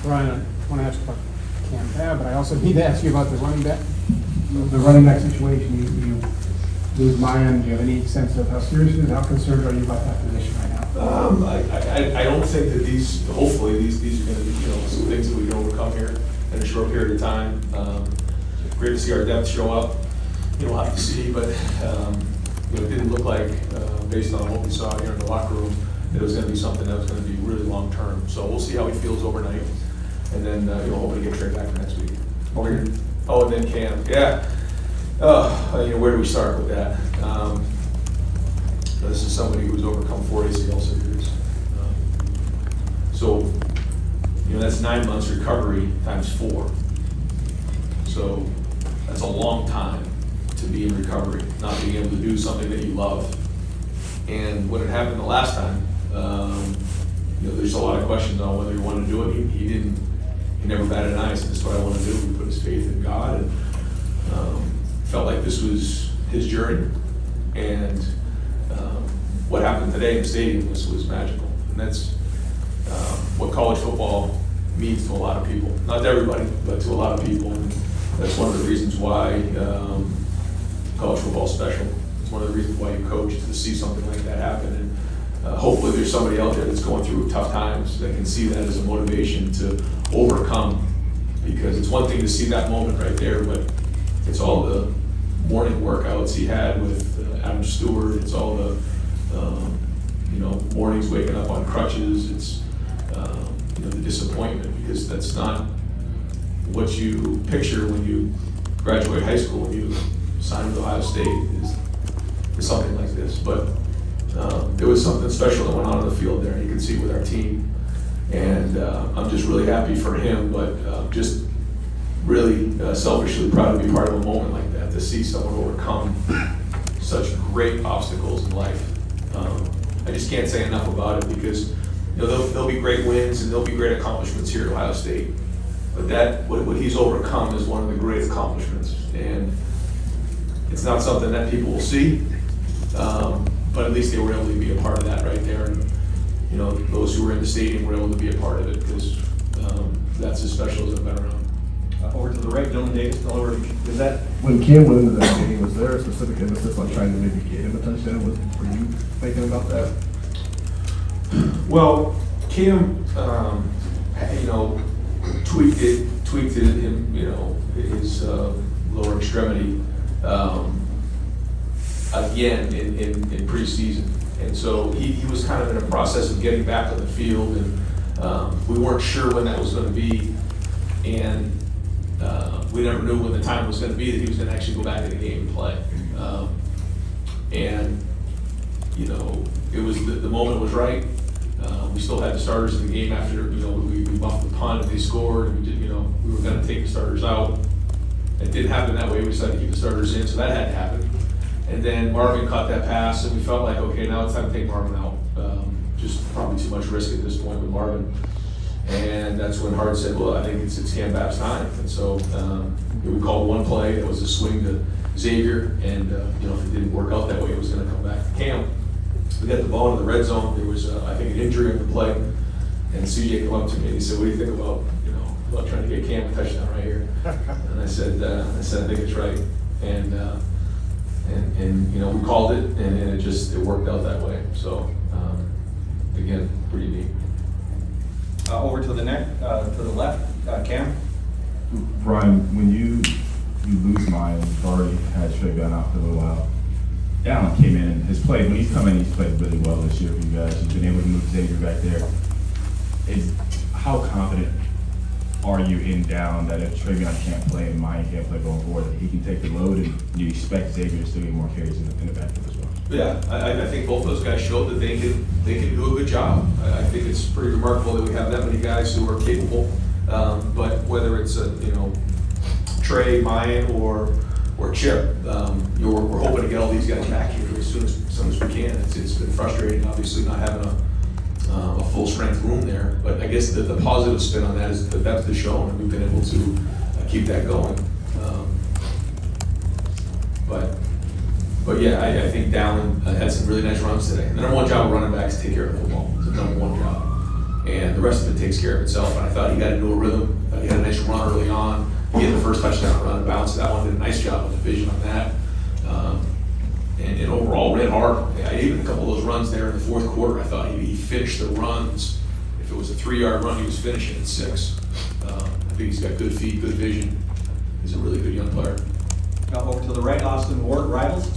Brian, I want to ask about Cam Tab, but I also need to ask you about the running back. The running back situation, you lose Mayan. Do you have any sense of how serious it is? How concerned are you about that position right now? I don't think that hopefully these are going to be, some things that we can overcome here in a short period of time. Great to see our depth show up. We'll have to see, but it didn't look like, based on what we saw here in the locker room, that it was going to be something that was going to be really long term. So we'll see how he feels overnight, and then hopefully get straight back for next week. Oh, and then Cam, yeah. Where do we start with that? This is somebody who's overcome 4 ACL surgeries. So that's 9 months recovery times 4. So that's a long time to be in recovery, not being able to do something that you love. And when it happened the last time, there's a lot of questions on whether he wanted to do it. He never batted an eye. He said, "This is what I want to do." He put his faith in God and felt like this was his journey. And what happened today in the stadium was magical. And that's what college football means to a lot of people. Not to everybody, but to a lot of people. And that's one of the reasons why college football is special. It's one of the reasons why you coach, to see something like that happen. And hopefully there's somebody out there that's going through tough times that can see that as a motivation to overcome. Because it's one thing to see that moment right there, but it's all the morning workouts he had with Adam Stewart. It's all the mornings waking up on crutches. It's the disappointment, because that's not what you picture when you graduate high school, when you sign with Ohio State, is something like this. But there was something special that went on in the field there, and you can see with our team. And I'm just really happy for him, but just really selfishly proud to be part of a moment like that, to see someone overcome such great obstacles in life. I just can't say enough about it, because there'll be great wins and there'll be great accomplishments here at Ohio State. But what he's overcome is one of the great accomplishments. And it's not something that people will see, but at least they were able to be a part of that right there. And those who were in the stadium were able to be a part of it, because that's as special as I've been around. Over to the right, Dylan Davis. Is that When Cam went into that game, was there a specific emphasis on trying to maybe get him a touchdown? Were you thinking about that? Well, Cam, tweaked it in, his lower extremity again in preseason. And so he was kind of in a process of getting back on the field, and we weren't sure when that was going to be. And we never knew when the time was going to be that he was going to actually go back in the game and play. It was the moment was right. We still had the starters in the game after we buffed the punt and they scored. And we were going to take the starters out. It didn't happen that way. We decided to keep the starters in, so that had to happen. And then Marvin caught that pass, and we felt like, okay, now it's time to take Marvin out. Just probably too much risk at this point with Marvin. And that's when Hart said, well, I think it's Cam Bapp's time. And so we called one play. That was a swing to Xavier. And if it didn't work out that way, it was going to come back to Cam. We got the ball in the red zone. There was, I think, an injury on the play. And CJ came up to me and he said, what do you think about trying to get Cam a touchdown right here? And I said, I think it's right. And we called it, and it worked out that way. So again, pretty neat. over to the left, Cam? Brian, when you lose mine, you've already had Trey Gunn out for a little while. Allen came in and when he's come in, he's played really well this year for you guys. He's been able to move Xavier back there. How confident are you in down that if Trey Gunn can't play and Mayan can't play going forward, that he can take the load, and you expect Xavier to still get more carries in the backfield as well? Yeah, I think both those guys showed that they can do a good job. I think it's pretty remarkable that we have that many guys who are capable. But whether it's Trey, Mayan, or Chip, we're hoping to get all these guys back here as soon as we can. It's been frustrating, obviously, not having a full strength room there. But I guess the positive spin on that is the depth is shown, and we've been able to keep that going. But yeah, I think Dallin had some really nice runs today. The number one job of running back is to take care of the football. It's the number one job. and the rest of it takes care of itself. And I thought he got into a rhythm. He had a nice run early on. He had the first touchdown run and bounced that one. Did a nice job with the vision on that. And overall ran hard. Even a couple of those runs there in the fourth quarter, I thought he finished the runs. If it was a 3-yard run, he was finishing at 6. I think he's got good feet, good vision. He's a really good young player. Over to the right, Austin Ward, Rivals.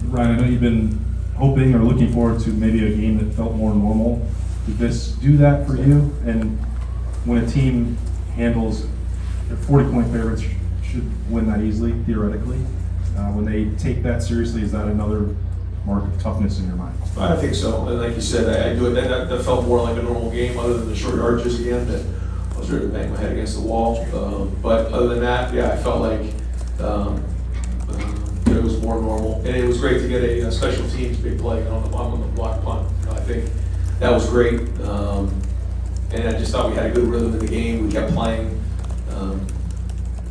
Ryan, I know you've been hoping or looking forward to maybe a game that felt more normal. Did this do that for you? And when a team handles, their 40-point favorites should win that easily, theoretically. When they take that seriously, is that another mark of toughness in your mind? I think so. And like you said, I do it. That felt more like a normal game, other than the short yardages again. That I was ready to bang my head against the wall. But other than that, yeah, I felt like it was more normal. And it was great to get a special teams big play on the block punt. I think that was great. And I just thought we had a good rhythm in the game. We kept playing.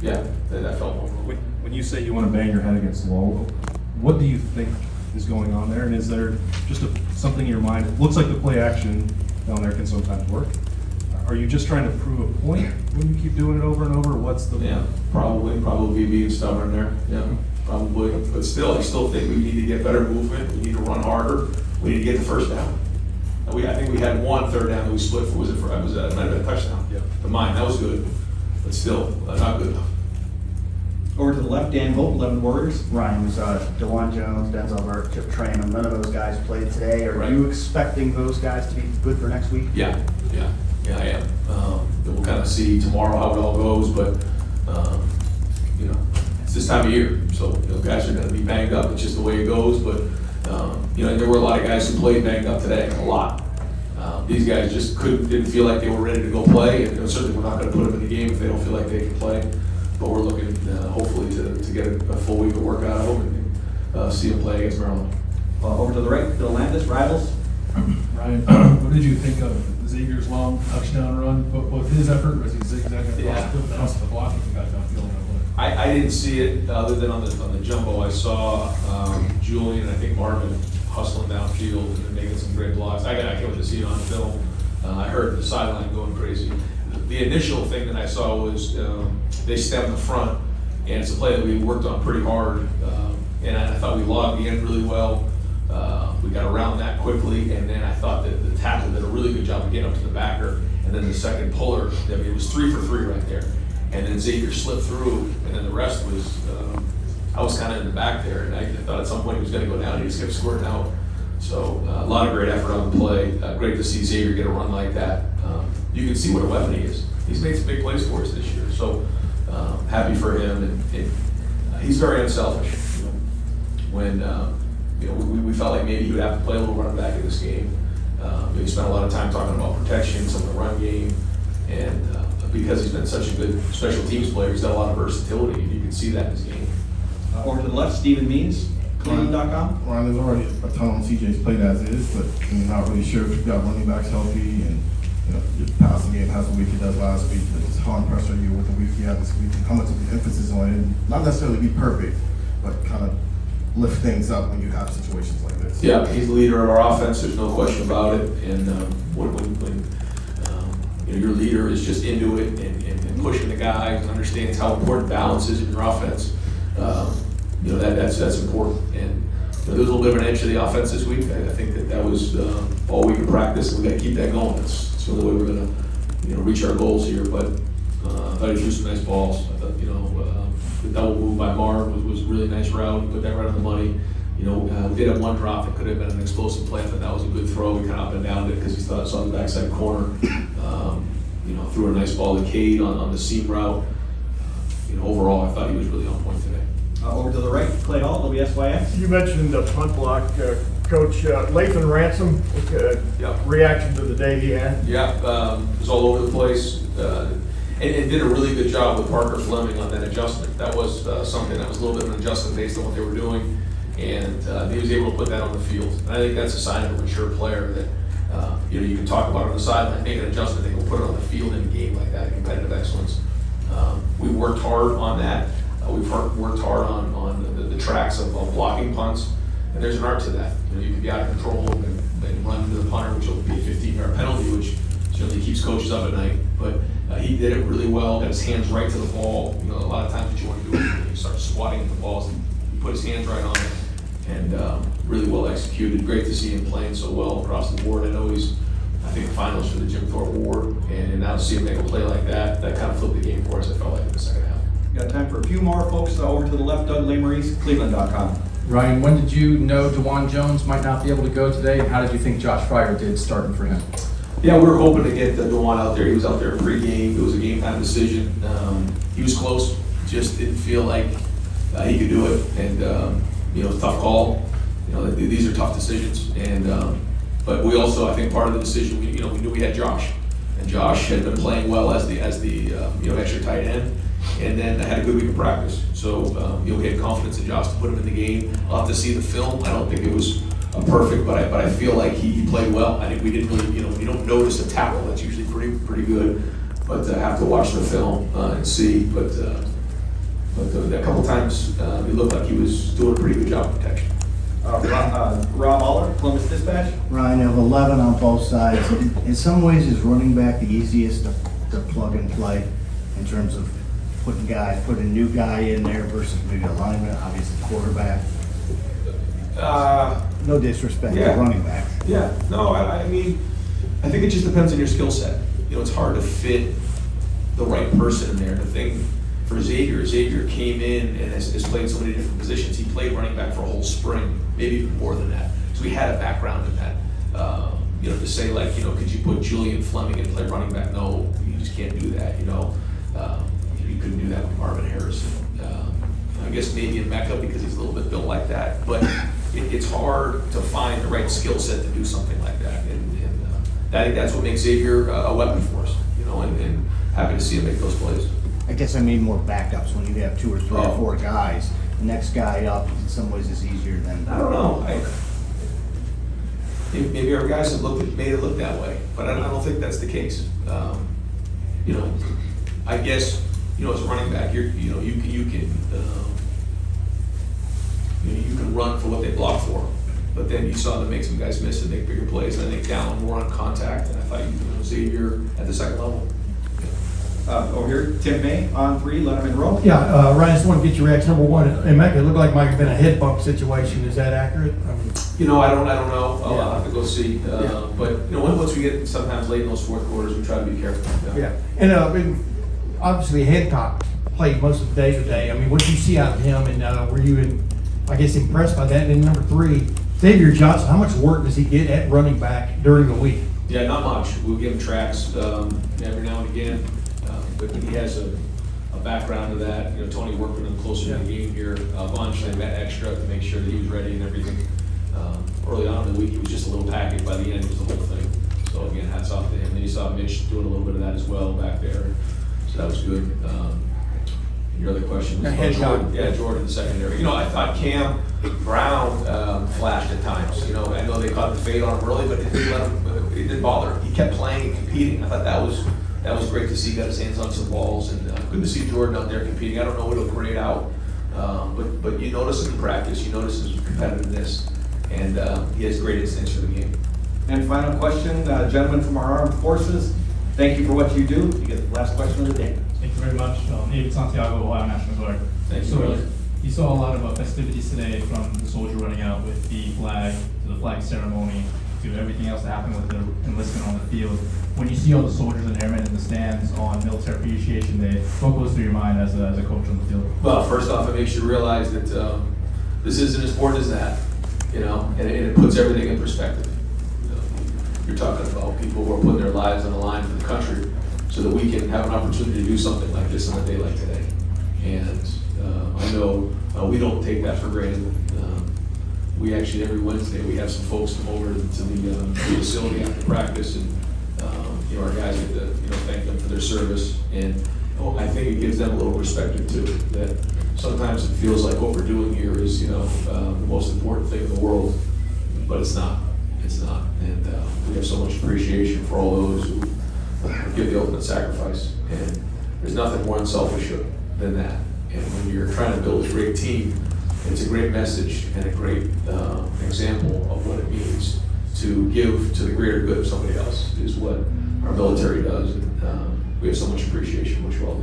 That felt more normal. When you say you want to bang your head against the wall, what do you think is going on there? And is there just something in your mind? It looks like the play action down there can sometimes work. Are you just trying to prove a point when you keep doing it over and over? What's the... Yeah, probably being stubborn there. Yeah, probably. But still, I still think we need to get better movement. We need to run harder. We need to get the first down. I think we had one third down that we split for. It might have been a touchdown. Yeah. To mine, that was good, but still not good enough. Over to the left, Dan Vogt, 11 Warriors. Ryan, was DeJuan Jones, Denzel Burke, Chip Trayanum, none of those guys played today. Are Right. you expecting those guys to be good for next week? Yeah, I am. We'll kind of see tomorrow how it all goes, but it's this time of year, so guys are going to be banged up. It's just the way it goes. But there were a lot of guys who played banged up today, a lot. These guys just didn't feel like they were ready to go play, and certainly we're not going to put them in the game if they don't feel like they can play. But we're looking hopefully to get a full week of work out of them and see them play against Maryland. Over to the right, Phil Landis, Rivals. Ryan, what did you think of Xavier's long touchdown run? Both his effort, was he zigzagging across the field, and also the blocking he got downfield? I didn't see it other than on the jumbo. I saw Julian and I think Marvin hustling downfield and making some great blocks. I can't wait to see it on film. I heard the sideline going crazy. The initial thing that I saw was they stemmed the front, and it's a play that we worked on pretty hard. And I thought we logged the end really well. We got around that quickly, and then I thought that the tackle did a really good job of getting up to the backer, and then the second puller, it was 3 for 3 right there. And then Xavier slipped through, and then the rest was, I was kind of in the back there, and I thought at some point he was going to go down. He just kept squirting out. So a lot of great effort on the play. Great to see Xavier get a run like that. You can see what a weapon he is. He's made some big plays for us this year, so happy for him. And he's very unselfish. When we felt like maybe he would have to play a little running back in this game. He spent a lot of time talking about protection, some of the run game, and because he's been such a good special teams player, he's got a lot of versatility, and you can see that in his game. Over to the left, Stephen Means, Cleveland.com. Ryan, there's already a ton on CJ's plate as is, but you're not really sure if you've got running backs healthy, and your passing game has the week it does last week. It's how impressed are you with the week you had this week, and how much of the emphasis on it, not necessarily be perfect, but kind of lift things up when you have situations like this. Yeah, he's the leader of our offense. There's no question about it. And when your leader is just into it and pushing the guys and understands how important balance is in your offense, that's important. And there was a little bit of an edge to the offense this week. I think that was all week of practice, and we got to keep that going. It's the only way we're going to reach our goals here. But I thought he threw some nice balls. I thought the double move by Marv was a really nice route. He put that right on the money. We did have one drop that could have been an explosive play, but that was a good throw. We kind of up and down it because he thought it saw the backside corner. Threw a nice ball to Cade on the seam route. Overall, I thought he was really on point today. Over to the right, Clay Hall, WSYX. You mentioned the punt block, Coach Lathan Ransom, Yeah. reaction to the day he had. Yeah, it was all over the place. And did a really good job with Parker Fleming on that adjustment. That was something that was a little bit of an adjustment based on what they were doing. And he was able to put that on the field. And I think that's a sign of a mature player that, you can talk about on the sideline, make an adjustment, they can put it on the field in a game like that, competitive excellence. We worked hard on that. We've worked hard on the tracks of blocking punts. And there's an art to that. You can be out of control and run into the punter, which will be a 15-yard penalty, which certainly up at night, but he did it really well, got his hands right to the ball. You know, a lot of times what you want to do is you start swatting at the balls, he put his hands right on it, and really well executed. Great to see him playing so well across the board. I know he's, I think, finals for the Jim Thorpe Award, and now to see him make a play like that kind of flipped the game for us, I felt like, in the second half. Got time for a few more folks. Over to the left, Doug Lesmerises, Cleveland.com. Ryan, when did you know DeJuan Jones might not be able to go today, and how did you think Josh Fryer did starting for him? Yeah, we were hoping to get DeJuan out there. He was out there pre-game. It was a game-time decision. He was close, just didn't feel like he could do it. And, tough call. These are tough decisions. And but we also, I think, part of the decision, we knew we had Josh. And Josh had been playing well as the extra tight end. And then I had a good week of practice. So, we had confidence in Josh to put him in the game. I'll have to see the film. I don't think it was perfect, but I feel like he played well. I think we didn't really, you don't notice a tackle. That's usually pretty good. But I have to watch the film and see. But a couple times, it looked like he was doing a pretty good job of protection. Rob Aller, Columbus Dispatch. Ryan, you have 11 on both sides. In some ways, is running back the easiest to plug and play in terms of putting a new guy in there versus maybe a lineman, obviously quarterback? No disrespect to running back. Yeah, no, I mean, I think it just depends on your skill set. It's hard to fit the right person in there. The thing for Xavier came in and has played so many different positions. He played running back for a whole spring, maybe even more than that. So he had a background in that. To say like, could you put Julian Fleming and play running back? No, you just can't do that, You couldn't do that with Marvin Harrison. I guess maybe in Mecca because he's a little bit built like that. But it's hard to find the right skill set to do something like that. And I think that's what makes Xavier a weapon for us, and happy to see him make those plays. I guess I mean more backups when you have 2 or 3 or 4 guys. The next guy up, in some ways, is easier than. I don't know. Maybe our guys have made it look that way, but I don't think that's the case. I guess as a running back, you can run for what they block for, but then you saw them make some guys miss and make bigger plays. And I think Dallin more on contact, and I thought Xavier at the second level. Over here, Tim May on 3, let him in row. Yeah, Ryan, I just want to get your reaction. Number one, in Mecca, it looked like it might have been a head bump situation. Is that accurate? I mean, I don't know. I'll have to go see. But once we get sometimes late in those fourth quarters, we try to be careful. yeah. And obviously, Hancock played most of the day today. I mean, what did you see out of him? And were you, impressed by that? And then number 3, Xavier Johnson. How much work does he get at running back during the week? Yeah, not much. We'll give him tracks every now and again. But he has a background to that. Tony worked with him closer to the game here a bunch. They met extra to make sure that he was ready and everything. Early on in the week, he was just a little package. By the end, it was the whole thing. So again, hats off to him. Then you saw Mitch doing a little bit of that as well back there. So that was good. Your other question was about Jordan. Yeah, Jordan in the secondary. I thought Cam Brown flashed at times. I know they caught the fade on him early, but it didn't bother him. He kept playing and competing. I thought that was great to see. He got his hands on some balls, and good to see Jordan out there competing. I don't know what he'll grade out, but you notice him in practice. You notice his competitiveness, and he has great instincts for the game. And final question, gentlemen from our armed forces, thank you for what you do. You get the last question of the day. Thank you very much. David Santiago, Ohio National Guard. Thank you, So brother. you saw a lot of festivities today, from the soldier running out with the flag to the flag ceremony to everything else that happened with the enlistment on the field. When you see all the soldiers and airmen in the stands on Military Appreciation Day, what goes through your mind as a coach on the field? Well, first off, it makes you realize that this isn't as important as that, and it puts everything in perspective. You're talking about people who are putting their lives on the line for the country so that we can have an opportunity to do something like this on a day like today. And I know we don't take that for granted. We actually, every Wednesday, we have some folks come over to the facility after practice, and our guys get to thank them for their service. And I think it gives them a little perspective too, that sometimes it feels like what we're doing here is the most important thing in the world, but it's not. It's not. And we have so much appreciation for all those who give the ultimate sacrifice. And there's nothing more unselfish than that. And when you're trying to build a great team, it's a great message and a great example of what it means to give to the greater good of somebody else is what our military does. And we have so much appreciation, which you all